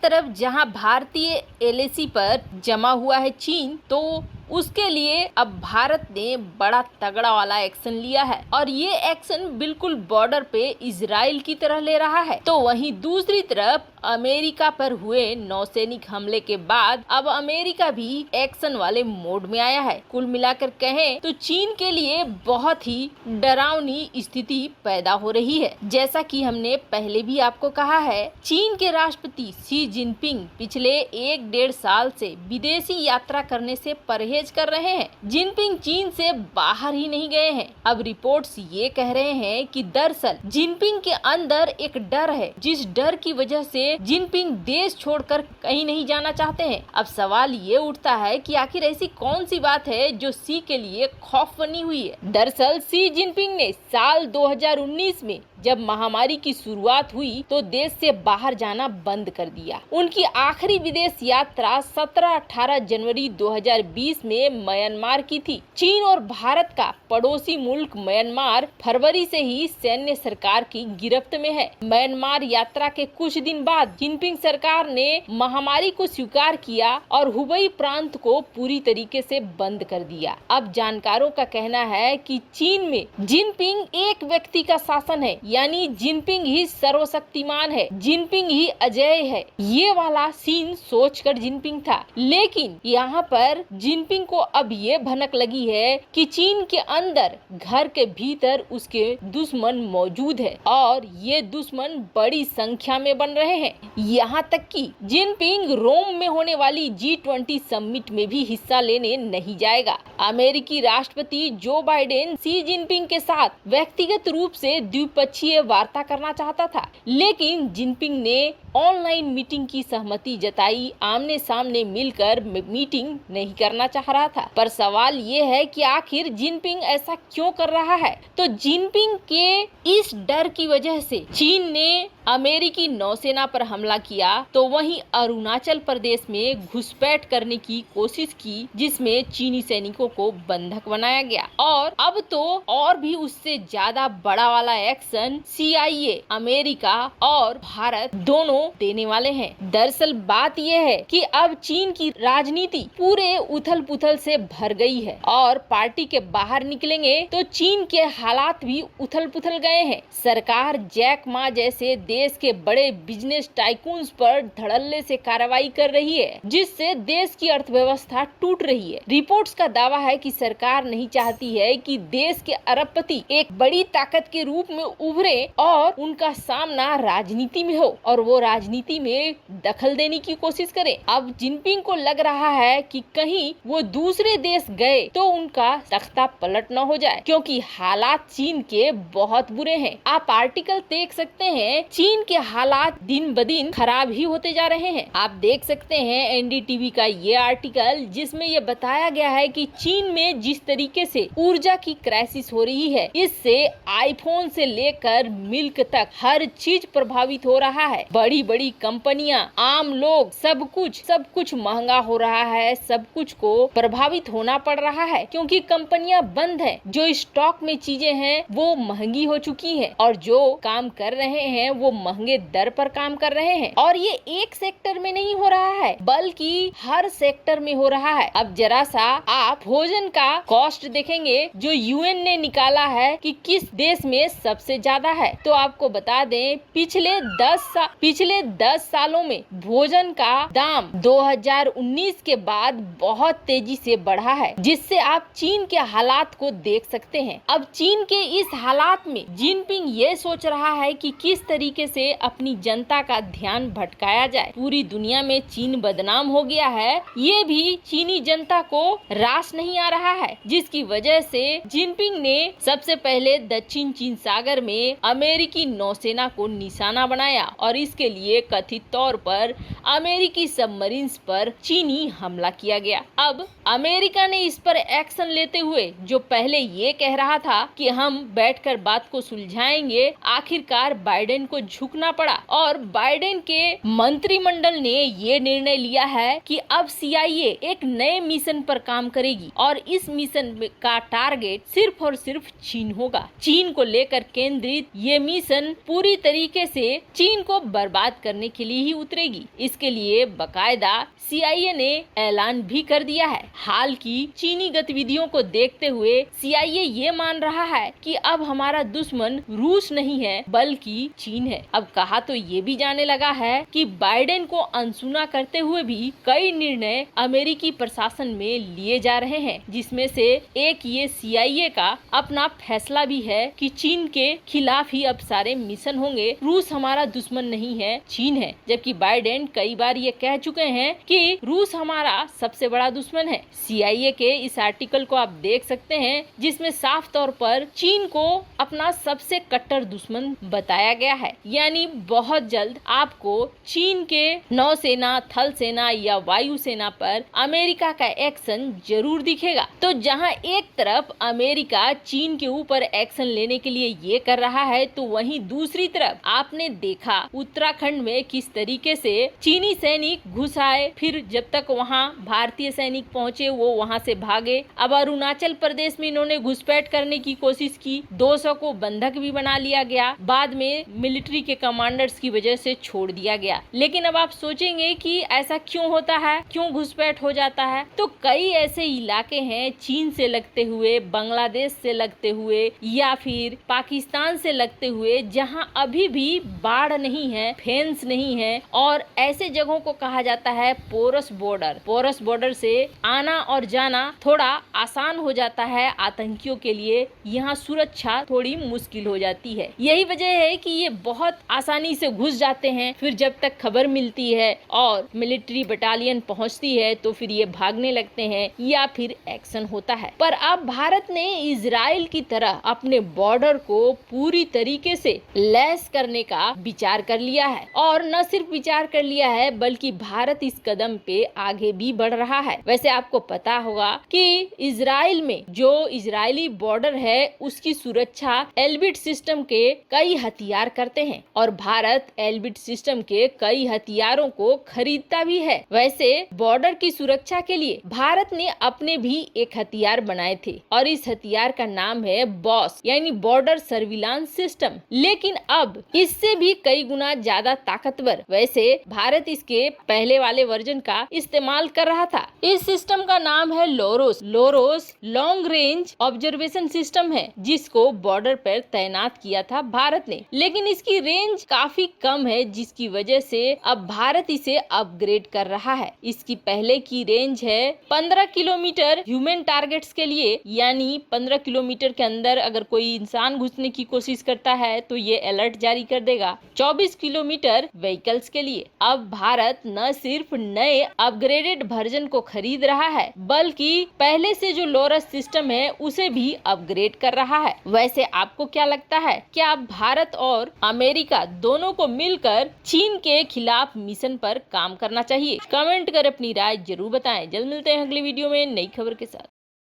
तरफ जहां भारतीय एलएसी पर जमा हुआ है चीन, तो उसके लिए अब भारत ने बड़ा तगड़ा वाला एक्शन लिया है और ये एक्शन बिल्कुल बॉर्डर पे इजराइल की तरह ले रहा है। तो वहीं दूसरी तरफ अमेरिका पर हुए नौसैनिक हमले के बाद अब अमेरिका भी एक्शन वाले मोड में आया है। कुल मिलाकर कहें तो चीन के लिए बहुत ही डरावनी स्थिति पैदा हो रही है। जैसा कि हमने पहले भी आपको कहा है, चीन के राष्ट्रपति शी जिनपिंग पिछले 1-1.5 साल से विदेशी यात्रा करने से परहेज कर रहे हैं। जिनपिंग चीन से बाहर ही नहीं गए हैं। अब रिपोर्ट्स ये कह रहे हैं कि दरअसल जिनपिंग के अंदर एक डर है, जिस डर की वजह से जिनपिंग देश छोड़कर कहीं नहीं जाना चाहते हैं। अब सवाल ये उठता है कि आखिर ऐसी कौन सी बात है जो शी के लिए खौफ बनी हुई है। दरअसल शी जिनपिंग ने साल 2019 में जब महामारी की शुरुआत हुई तो देश से बाहर जाना बंद कर दिया। उनकी आखिरी विदेश यात्रा 17-18 जनवरी 2020 में म्यांमार की थी। चीन और भारत का पड़ोसी मुल्क म्यांमार फरवरी से ही सैन्य सरकार की गिरफ्त में है। म्यांमार यात्रा के कुछ दिन बाद जिनपिंग सरकार ने महामारी को स्वीकार किया और हुबई प्रांत को पूरी तरीके से बंद कर दिया। अब जानकारों का कहना है कि चीन में जिनपिंग एक व्यक्ति का शासन है, यानी जिनपिंग ही सर्वशक्तिमान है, जिनपिंग ही अजय है। ये वाला सीन सोचकर जिनपिंग था, लेकिन यहाँ पर जिनपिंग को अब ये भनक लगी है कि चीन के अंदर घर के भीतर उसके दुश्मन मौजूद है और ये दुश्मन बड़ी संख्या में बन रहे हैं। यहाँ तक कि जिनपिंग रोम में होने वाली G20 समिट में भी हिस्सा लेने नहीं जाएगा। अमेरिकी राष्ट्रपति जो बाइडेन शी जिनपिंग के साथ व्यक्तिगत रूप से द्विपक्षीय वार्ता करना चाहता था, लेकिन जिनपिंग ने ऑनलाइन मीटिंग की सहमति जताई। आमने सामने मिलकर मीटिंग नहीं करना चाह रहा था। पर सवाल ये है कि आखिर जिनपिंग ऐसा क्यों कर रहा है। तो जिनपिंग के इस डर की वजह से चीन ने अमेरिकी नौसेना पर हमला किया, तो वहीं अरुणाचल प्रदेश में घुसपैठ करने की कोशिश की, जिसमें चीनी सैनिकों को बंधक बनाया गया। और अब तो और भी उससे ज्यादा बड़ा वाला एक्शन CIA, अमेरिका और भारत दोनों देने वाले हैं। दरअसल बात यह है कि अब चीन की राजनीति पूरे उथल पुथल से भर गई है और पार्टी के बाहर निकलेंगे तो चीन के हालात भी उथल पुथल गए हैं। सरकार जैक मा जैसे देश के बड़े बिजनेस टाइकून्स पर धड़ल्ले से कार्रवाई कर रही है, जिससे देश की अर्थव्यवस्था टूट रही है। रिपोर्ट्स का दावा है कि सरकार नहीं चाहती है कि देश के अरबपति एक बड़ी ताकत के रूप में उभरे और उनका सामना राजनीति में हो और वो राजनीति में दखल देने की कोशिश करे। अब जिनपिंग को लग रहा है कि कहीं वो दूसरे देश गए तो उनका तख्ता पलट न हो जाए, क्योंकि हालात चीन के बहुत बुरे हैं। आप आर्टिकल देख सकते हैं, चीन के हालात दिन ब दिन खराब ही होते जा रहे हैं। आप देख सकते हैं NDTV का ये आर्टिकल, जिसमें ये बताया गया है कि चीन में जिस तरीके से ऊर्जा की क्राइसिस हो रही है, इससे आईफोन से लेकर मिल्क तक हर चीज प्रभावित हो रहा है। बड़ी बड़ी कंपनियां, आम लोग, सब कुछ महंगा हो रहा है। सब कुछ को प्रभावित होना पड़ रहा है, क्योंकि कंपनियां बंद है। जो स्टॉक में चीजें हैं वो महंगी हो चुकी है और जो काम कर रहे हैं वो महंगे दर पर काम कर रहे हैं। और ये एक सेक्टर में नहीं हो रहा है, बल्कि हर सेक्टर में हो रहा है। अब जरा सा आप भोजन का कॉस्ट देखेंगे, जो UN ने निकाला है कि किस देश में सबसे ज्यादा है, तो आपको बता दें पिछले 10 सालों में भोजन का दाम 2019 के बाद बहुत तेजी से बढ़ा है, जिससे आप चीन के हालात को देख सकते हैं। अब चीन के इस हालात में जिनपिंग ये सोच रहा है कि किस तरीके से अपनी जनता का ध्यान भटकाया जाए। पूरी दुनिया में चीन बदनाम हो गया है, ये भी चीनी जनता को रास नहीं आ रहा है, जिसकी वजह से जिनपिंग ने सबसे पहले दक्षिण चीन सागर में अमेरिकी नौसेना को निशाना बनाया और इसके लिए कथित तौर पर अमेरिकी सबमरीन्स पर चीनी हमला किया गया। अब अमेरिका ने इस पर एक्शन लेते हुए, जो पहले ये कह रहा था कि हम बैठकर बात को सुलझाएंगे, आखिरकार बाइडेन को झुकना पड़ा और बाइडेन के मंत्रिमंडल ने ये निर्णय लिया है कि अब CIA एक नए मिशन पर काम करेगी और इस मिशन का टारगेट सिर्फ और सिर्फ चीन होगा। चीन को लेकर केंद्रित ये मिशन पूरी तरीके से चीन को बर्बाद करने के लिए ही उतरेगी। इसके लिए बकायदा CIA ने ऐलान भी कर दिया है। हाल की चीनी गतिविधियों को देखते हुए CIA ये मान रहा है कि अब हमारा दुश्मन रूस नहीं है बल्कि चीन है। अब कहा तो ये भी जाने लगा है कि बाइडेन को अनसुना करते हुए भी कई निर्णय अमेरिकी प्रशासन में लिए जा रहे हैं, जिसमें से एक ये CIA का अपना फैसला भी है कि चीन के खिलाफ ही अब सारे मिशन होंगे। रूस हमारा दुश्मन नहीं है, चीन है। जबकि बाइडेन कई बार ये कह चुके हैं कि रूस हमारा सबसे बड़ा दुश्मन है। CIA के इस आर्टिकल को आप देख सकते हैं, जिसमें साफ तौर पर चीन को अपना सबसे कट्टर दुश्मन बताया गया है। यानी बहुत जल्द आपको चीन के नौसेना, थल सेना या वायु सेना पर अमेरिका का एक्शन जरूर दिखेगा। तो जहां एक तरफ अमेरिका चीन के ऊपर एक्शन लेने के लिए ये कर रहा है, तो वहीं दूसरी तरफ आपने देखा उत्तराखंड में किस तरीके से चीनी सैनिक घुस आए, फिर जब तक वहां भारतीय सैनिक पहुंचे वो वहां से भागे। अब अरुणाचल प्रदेश में इन्होंने घुसपैठ करने की कोशिश की, 200 को बंधक भी बना लिया गया, बाद में मिलिट्री के कमांडर्स की वजह से छोड़ दिया गया। लेकिन अब आप सोचेंगे कि ऐसा क्यों होता है, क्यों घुसपैठ हो जाता है? तो कई ऐसे इलाके हैं चीन से लगते हुए, बांग्लादेश से लगते हुए या फिर पाकिस्तान से लगते हुए, जहां अभी भी बाढ़ नहीं है, फेंस नहीं है और ऐसे जगहों को कहा जाता है पोरस बॉर्डर। पोरस बॉर्डर से आना और जाना थोड़ा आसान हो जाता है आतंकियों के लिए, यहाँ सुरक्षा थोड़ी मुश्किल हो जाती है। यही वजह है कि ये बहुत आसानी से घुस जाते हैं। फिर जब तक खबर मिलती है और मिलिट्री बटालियन पहुंचती है तो फिर ये भागने लगते हैं या फिर एक्शन होता है। पर अब भारत ने इजराइल की तरह अपने बॉर्डर को पूरी तरीके से लैस करने का विचार कर लिया है और न सिर्फ विचार कर लिया है बल्कि भारत इस कदम पे आगे भी बढ़ रहा है। वैसे आपको पता होगा कि इजराइल में जो इजरायली बॉर्डर है उसकी सुरक्षा एल्बिट सिस्टम के कई हथियार करते हैं और भारत एल्बिट सिस्टम के कई हथियारों को खरीदता भी है। वैसे बॉर्डर की सुरक्षा के लिए भारत ने अपने भी एक हथियार बनाए थे और इस हथियार का नाम है बॉस यानी बॉर्डर सर्विलांस सिस्टम। लेकिन अब इससे भी कई गुना ज्यादा ताकतवर। वैसे भारत इसके पहले वाले वर्जन का इस्तेमाल कर रहा था। इस सिस्टम का नाम है LORROS. LORROS long range observation system है जिसको बॉर्डर पर तैनात किया था भारत ने, लेकिन इसकी रेंज काफी कम है जिसकी वजह से अब भारत इसे अपग्रेड कर रहा है। इसकी पहले की रेंज है 15 किलोमीटर ह्यूमन टारगेट्स के लिए, यानी 15 किलोमीटर के अंदर अगर कोई इंसान घुसने की कोशिश करता है तो ये अलर्ट जारी कर देगा। 24 किलोमीटर व्हीकल्स के लिए। अब भारत न सिर्फ नए अपग्रेडेड वर्जन को खरीद रहा है बल्कि पहले से जो लोरस सिस्टम है उसे भी अपग्रेड कर रहा है। वैसे आपको क्या लगता है, क्या भारत और अमेरिका दोनों को मिलकर चीन के खिलाफ मिशन पर काम करना चाहिए? कमेंट कर अपनी राय जरूर बताएं। जल्द मिलते हैं अगली वीडियो में नई खबर के साथ।